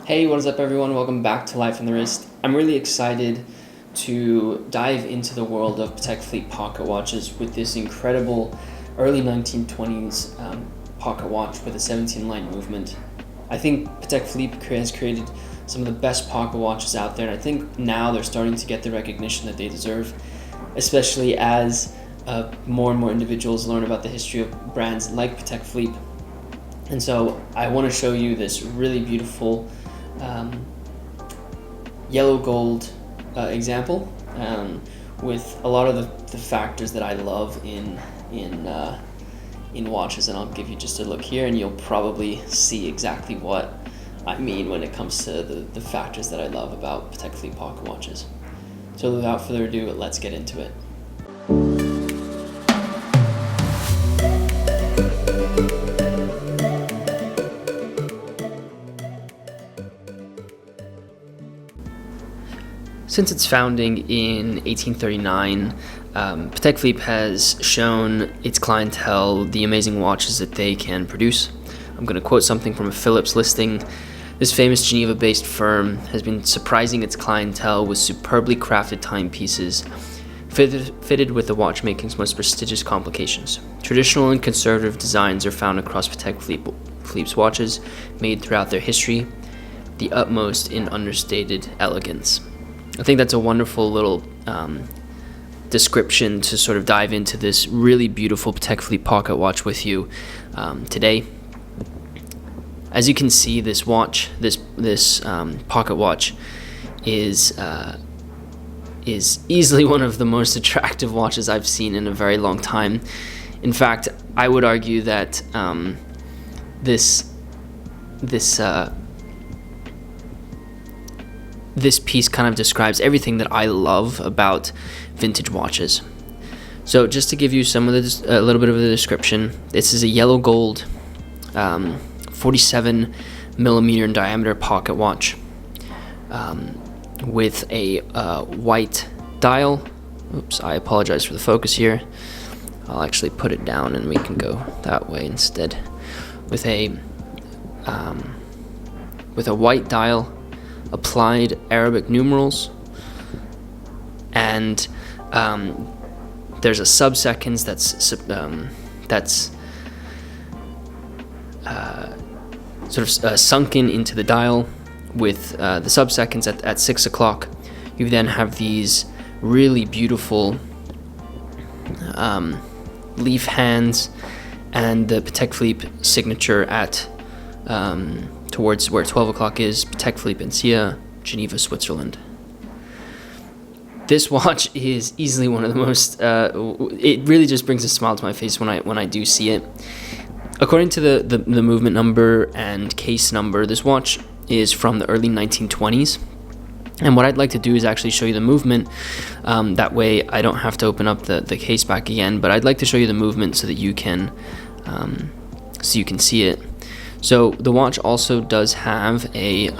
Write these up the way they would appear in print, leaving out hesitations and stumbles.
Hey, what is up everyone? Welcome back to Life on the Wrist. I'm really excited to dive into the world of Patek Philippe pocket watches with this incredible early 1920s pocket watch with a 17-line movement. I think Patek Philippe has created some of the best pocket watches out there, and I think now they're starting to get the recognition that they deserve, especially as more and more individuals learn about the history of brands like Patek Philippe. And so I want to show you this really beautiful yellow gold example with a lot of the factors that I love in watches, and I'll give you just a look here and you'll probably see exactly what I mean when it comes to the factors that I love about Patek Philippe pocket watches. So without further ado, let's get into it. Since its founding in 1839, Patek Philippe has shown its clientele the amazing watches that they can produce. I'm going to quote something from a Phillips listing. This famous Geneva-based firm has been surprising its clientele with superbly crafted timepieces fitted with the watchmaking's most prestigious complications. Traditional and conservative designs are found across Patek Philippe's watches, made throughout their history, the utmost in understated elegance. I think that's a wonderful little description to sort of dive into this really beautiful Patek Philippe pocket watch with you today. As you can see, this watch, this pocket watch, is easily one of the most attractive watches I've seen in a very long time. In fact, I would argue that this piece kind of describes everything that I love about vintage watches. So just to give you a little bit of the description, this is a yellow gold 47 millimeter in diameter pocket watch with a white dial. Oops, I apologize for the focus here. I'll actually put it down and we can go that way instead. With a white dial, applied Arabic numerals, and there's a sub-seconds that's sort of sunken into the dial with the sub-seconds at 6 o'clock. You then have these really beautiful leaf hands and the Patek Philippe signature at towards where 12 o'clock is, Patek Philippe in Geneva, Switzerland. This watch is easily one of the most, it really just brings a smile to my face when I do see it. According to the movement number and case number, this watch is from the early 1920s. And what I'd like to do is actually show you the movement. That way I don't have to open up the case back again, but I'd like to show you the movement so that you can see it. So the watch also does have a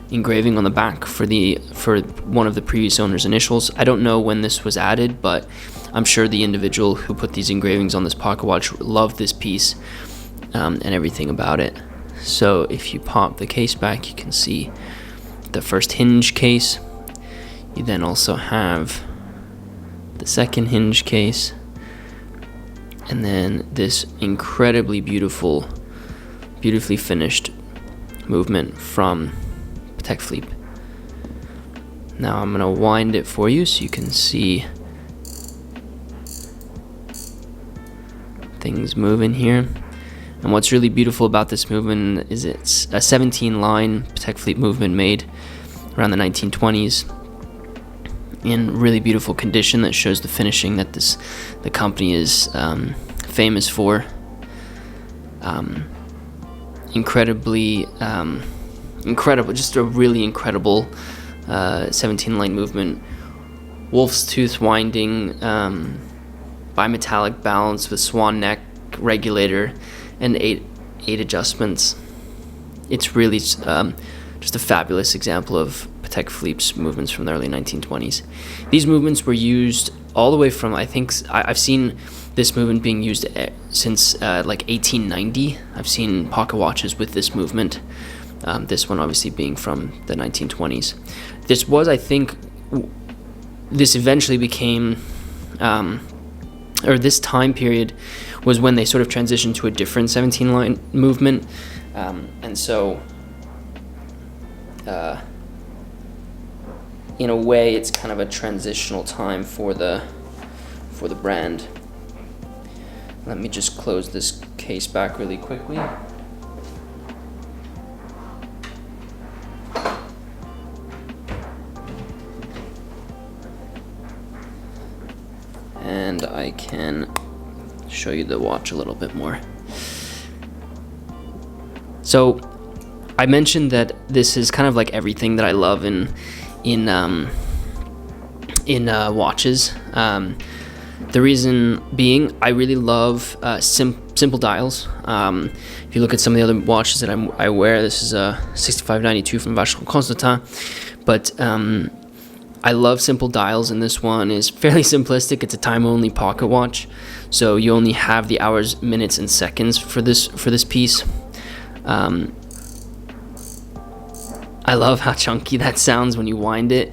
engraving on the back for one of the previous owner's initials. I don't know when this was added, but I'm sure the individual who put these engravings on this pocket watch loved this piece and everything about it. So if you pop the case back, you can see the first hinge case. You then also have the second hinge case, and then this incredibly beautifully finished movement from Patek Philippe. Now I'm going to wind it for you so you can see things moving here. And what's really beautiful about this movement is it's a 17-line Patek Philippe movement made around the 1920s in really beautiful condition that shows the finishing that the company is famous for. Incredible, just a really incredible 17-line movement. Wolf's tooth winding, bimetallic balance with swan neck regulator and eight adjustments. It's really just a fabulous example of Patek Philippe's movements from the early 1920s. These movements were used all the way from, I think I've seen this movement being used since like 1890. I've seen pocket watches with this movement. This one obviously being from the 1920s. This was, I think, this eventually became, or this time period was when they sort of transitioned to a different 17-line movement. And so, in a way, it's kind of a transitional time for the brand. Let me just close this case back really quickly. And I can show you the watch a little bit more. So I mentioned that this is kind of like everything that I love in watches. The reason being, I really love simple dials. If you look at some of the other watches that I wear, this is a 6592 from Vacheron Constantin, but I love simple dials, and this one is fairly simplistic. It's a time-only pocket watch, so you only have the hours, minutes, and seconds for this piece. I love how chunky that sounds when you wind it.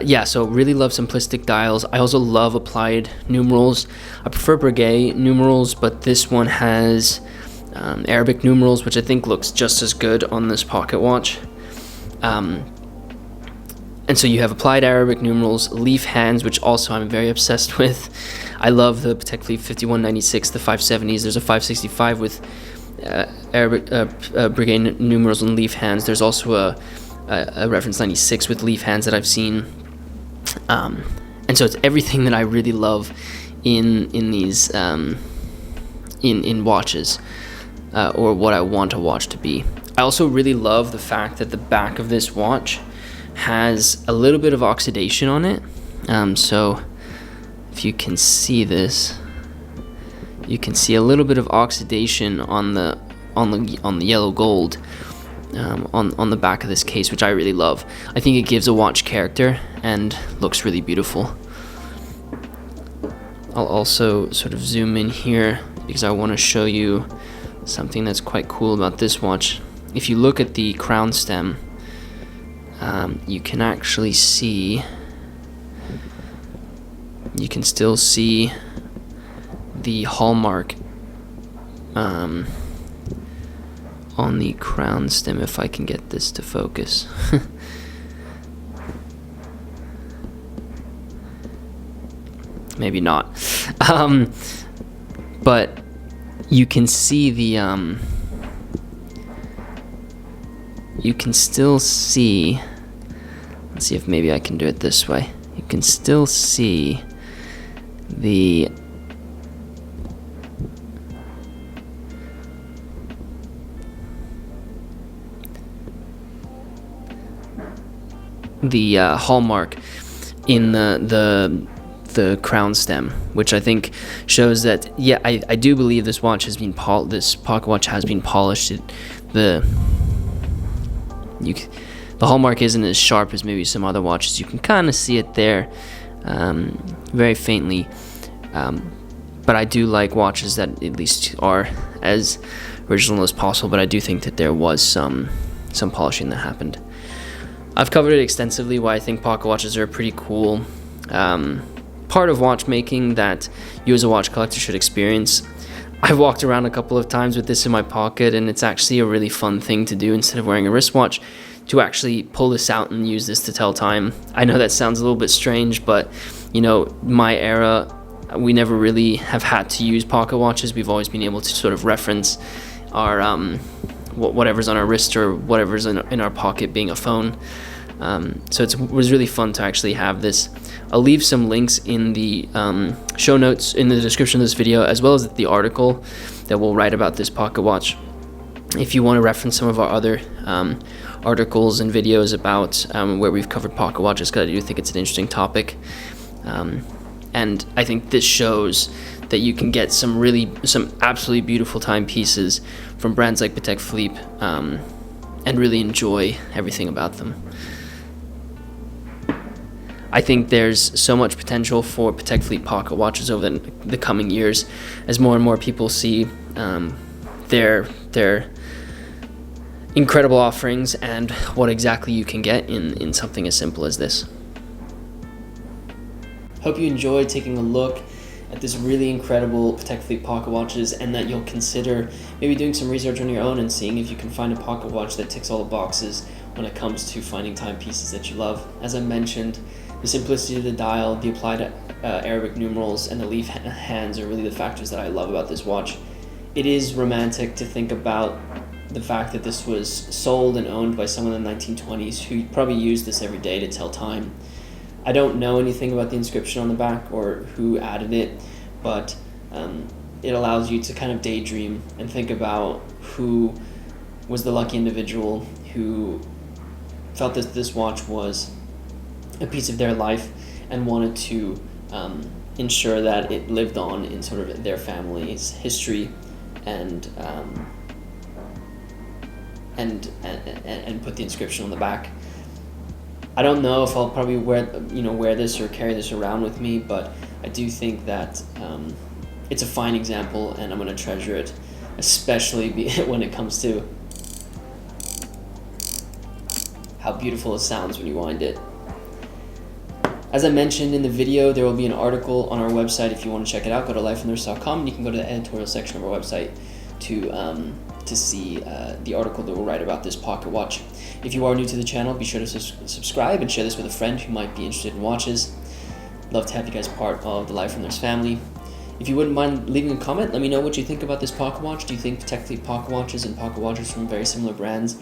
Yeah, so really love simplistic dials. I also love applied numerals. I prefer Breguet numerals, but this one has Arabic numerals, which I think looks just as good on this pocket watch. And so you have applied Arabic numerals, leaf hands, which also I'm very obsessed with. I love the Patek Philippe 5196, the 570s. There's a 565 with Arabic Breguet numerals and leaf hands. There's also a reference 96 with leaf hands that I've seen. And so it's everything that I really love in these in watches, or what I want a watch to be. I also really love the fact that the back of this watch has a little bit of oxidation on it. So if you can see this, you can see a little bit of oxidation on the yellow gold on the back of this case, which I really love. I think it gives a watch character and looks really beautiful. I'll also sort of zoom in here because I want to show you something that's quite cool about this watch. If you look at the crown stem, you can actually see, you can still see the hallmark on the crown stem, if I can get this to focus. Maybe not. But you can see the you can still see, let's see if maybe I can do it this way. You can still see the hallmark in the crown stem, which I think shows that, yeah, I do believe this watch has been this pocket watch has been polished. The hallmark isn't as sharp as maybe some other watches. You can kind of see it there, very faintly. But I do like watches that at least are as original as possible. But I do think that there was some polishing that happened. I've covered it extensively, why I think pocket watches are a pretty cool part of watchmaking that you as a watch collector should experience. I've walked around a couple of times with this in my pocket, and it's actually a really fun thing to do instead of wearing a wristwatch, to actually pull this out and use this to tell time. I know that sounds a little bit strange, but you know, my era, we never really have had to use pocket watches. We've always been able to sort of reference our whatever's on our wrist or whatever's in our pocket being a phone. So it was really fun to actually have this. I'll leave some links in the show notes in the description of this video, as well as the article that we'll write about this pocket watch, if you want to reference some of our other articles and videos about where we've covered pocket watches, because I do think it's an interesting topic. And I think this shows that you can get some absolutely beautiful timepieces from brands like Patek Philippe, and really enjoy everything about them. I think there's so much potential for Patek Philippe pocket watches over the coming years, as more and more people see their incredible offerings and what exactly you can get in something as simple as this. Hope you enjoyed taking a look at this really incredible Patek Philippe pocket watches, and that you'll consider maybe doing some research on your own and seeing if you can find a pocket watch that ticks all the boxes when it comes to finding timepieces that you love. As I mentioned, the simplicity of the dial, the applied Arabic numerals, and the leaf hands are really the factors that I love about this watch. It is romantic to think about the fact that this was sold and owned by someone in the 1920s who probably used this every day to tell time. I don't know anything about the inscription on the back or who added it, but it allows you to kind of daydream and think about who was the lucky individual who felt that this watch was a piece of their life and wanted to ensure that it lived on in sort of their family's history and put the inscription on the back. I don't know if I'll probably wear this or carry this around with me, but I do think that it's a fine example, and I'm going to treasure it, especially when it comes to how beautiful it sounds when you wind it. As I mentioned in the video, there will be an article on our website if you want to check it out. Go to lifeandthirst.com, and you can go to the editorial section of our website to see the article that will write about this pocket watch. If you are new to the channel, be sure to subscribe and share this with a friend who might be interested in watches. Love to have you guys part of the Life from Thirst family. If you wouldn't mind leaving a comment, let me know what you think about this pocket watch. Do you think Patek Philippe pocket watches and pocket watches from very similar brands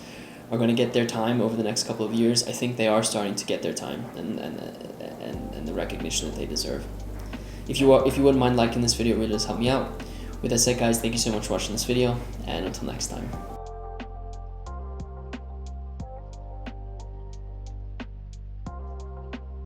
are going to get their time over the next couple of years? I think they are starting to get their time and the recognition that they deserve. If you wouldn't mind liking this video, it really does help me out. With that said, guys, thank you so much for watching this video, and until next time.